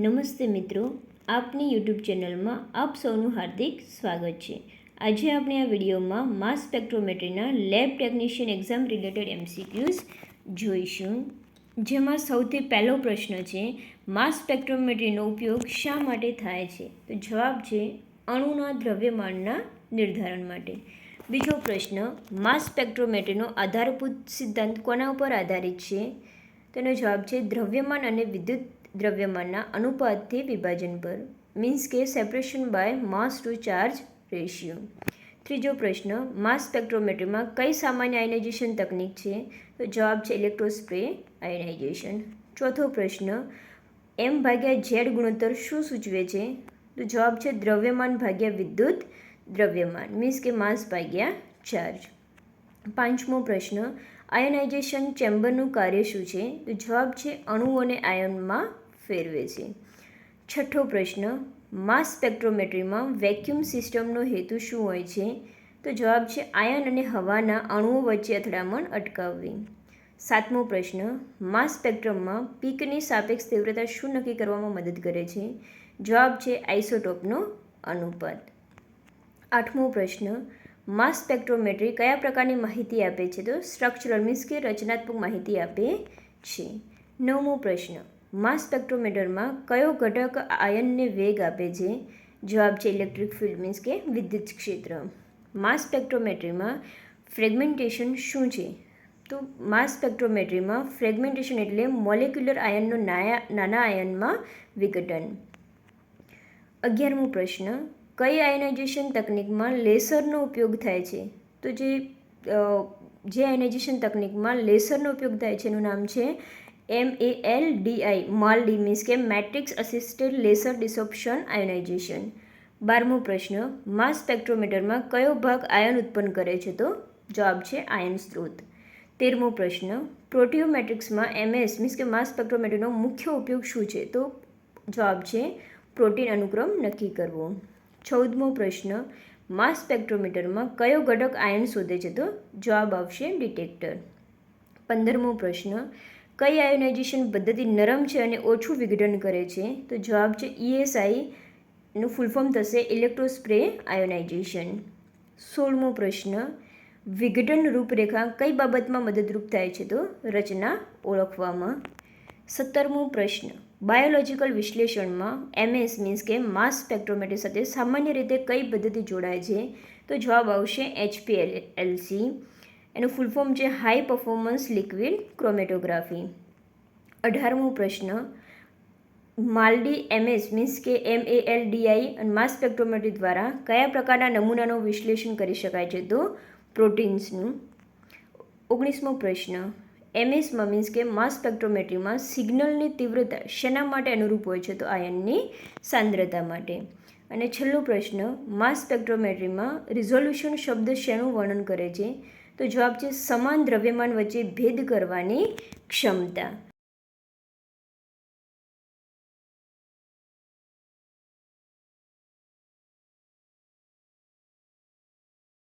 નમસ્તે મિત્રો, આપની યુટ્યુબ ચેનલમાં આપ સૌનું હાર્દિક સ્વાગત છે. આજે આપણે આ વિડીયોમાં માસ સ્પેક્ટ્રોમેટ્રીના lab technician exam related MCQs જોઈશું. જેમાં સૌથી પહેલો પ્રશ્ન છે, માસ સ્પેક્ટ્રોમેટ્રીનો ઉપયોગ શા માટે થાય છે? તો જવાબ છે અણુના દ્રવ્યમાનના નિર્ધારણ માટે. બીજો પ્રશ્ન, માસ સ્પેક્ટ્રોમેટ્રીનો આધારભૂત સિદ્ધાંત કોના ઉપર આધારિત છે? તેનો જવાબ છે દ્રવ્યમાન અને વિદ્યુત દ્રવ્યમાનના અનુપાતથી વિભાજન પર, મીન્સ કે separation by mass to charge ratio. ત્રીજો પ્રશ્ન, માસ સ્પેક્ટ્રોમેટ્રીમાં કઈ સામાન્ય આયનાઇઝેશન તકનીક છે? તો જવાબ છે ઇલેક્ટ્રોસ્પ્રે આયનાઇઝેશન. ચોથો પ્રશ્ન, M/Z ગુણોત્તર શું સૂચવે છે? તો જવાબ છે દ્રવ્યમાન ભાગ્યા વિદ્યુત દ્રવ્યમાન, મીન્સ કે માસ ભાગ્યા ચાર્જ. પાંચમો પ્રશ્ન, આયનાઇઝેશન ચેમ્બરનું કાર્ય શું છે? તો જવાબ છે અણુઓને આયનમાં ફેરવે છે. છઠ્ઠો પ્રશ્ન, માસ સ્પેક્ટ્રોમેટ્રીમાં વેક્યુમ સિસ્ટમનો હેતુ શું હોય છે? તો જવાબ છે આયન અને હવાના અણુઓ વચ્ચે અથડામણ અટકાવવી. સાતમો પ્રશ્ન, માસ સ્પેક્ટ્રમમાં પીકની સાપેક્ષ તીવ્રતા શું નક્કી કરવામાં મદદ કરે છે? જવાબ છે આઇસોટોપનો અનુપાત. આઠમો પ્રશ્ન, માસ સ્પેક્ટ્રોમેટ્રી કયા પ્રકારની માહિતી આપે છે? તો સ્ટ્રક્ચરલ, મીન્સ કે રચનાત્મક માહિતી આપે છે. નવમો પ્રશ્ન, માસ સ્પેક્ટ્રોમીટરમાં કયો ઘટક આયનને વેગ આપે છે? જવાબ છે ઇલેક્ટ્રિક ફિલ્ડ, મીન્સ કે વિદ્યુત ક્ષેત્ર. માસ સ્પેક્ટ્રોમેટ્રીમાં ફ્રેગમેન્ટેશન શું છે? તો માસ સ્પેક્ટ્રોમેટ્રીમાં ફ્રેગમેન્ટેશન એટલે મોલેક્યુલર આયનનો નાના આયનમાં વિઘટન. 11મો પ્રશ્ન, કઈ આયનાઇઝેશન તકનીકમાં લેસરનો ઉપયોગ થાય છે? તો જે આયનાઇઝેશન તકનીકમાં લેસરનો ઉપયોગ થાય છે એનું નામ છે MALDI, મીન્સ કે મેટ્રિક્સ અસિસ્ટેડ લેસર ડિસોપ્શન આયનાઇઝેશન. 12મો પ્રશ્ન, માસ સ્પેક્ટ્રોમીટરમાં કયો ભાગ આયન ઉત્પન્ન કરે છે? તો જવાબ છે આયન સ્ત્રોત. 13મો પ્રશ્ન, પ્રોટિયોમેટ્રિક્સમાં MS, મીન્સ કે માસ સ્પેક્ટ્રોમેટ્રીનો મુખ્ય ઉપયોગ શું છે? તો જવાબ છે પ્રોટીન અનુક્રમ નક્કી કરવો. 14મો પ્રશ્ન, માસ સ્પેક્ટ્રોમીટરમાં કયો ઘટક આયન શોધે છે? તો જવાબ આવશે ડિટેક્ટર. 15મો પ્રશ્ન, કઈ આયોનાઇઝેશન પદ્ધતિ નરમ છે અને ઓછું વિઘટન કરે છે? તો જવાબ છે ESI, નું ફૂલ ફોર્મ થશે ઇલેક્ટ્રોસ્પ્રે આયોનાઇઝેશન. 16મો પ્રશ્ન, વિઘટન રૂપરેખા કઈ બાબતમાં મદદરૂપ થાય છે? તો રચના ઓળખવામાં. 17મો પ્રશ્ન, બાયોલોજિકલ વિશ્લેષણમાં MS, મીન્સ કે માસ સ્પેક્ટ્રોમેટ્રી સાથે સામાન્ય રીતે કઈ પદ્ધતિ જોડાય છે? તો જવાબ આવશે HPLC. એનું ફૂલ ફોર્મ છે હાઈ પરફોર્મન્સ લિક્વિડ ક્રોમેટોગ્રાફી. 18મો પ્રશ્ન, MALDI, MS, મીન્સ કે MALDI અને માસ સ્પેક્ટ્રોમેટ્રી દ્વારા કયા પ્રકારના નમૂનાનું વિશ્લેષણ કરી શકાય છે? તો પ્રોટીન્સનું. 19મો પ્રશ્ન, MSમાં, મીન્સ કે માસ સ્પેક્ટ્રોમેટ્રીમાં સિગ્નલની તીવ્રતા શેના માટે અનુરૂપ હોય છે? તો આયનની સાંદ્રતા માટે. અને છેલ્લો પ્રશ્ન, માસ સ્પેક્ટ્રોમેટ્રીમાં રિઝોલ્યુશન શબ્દ શેનું વર્ણન કરે છે? તો જવાબ છે સમાન દ્રવ્યમાન વચ્ચે ભેદ કરવાની ક્ષમતા.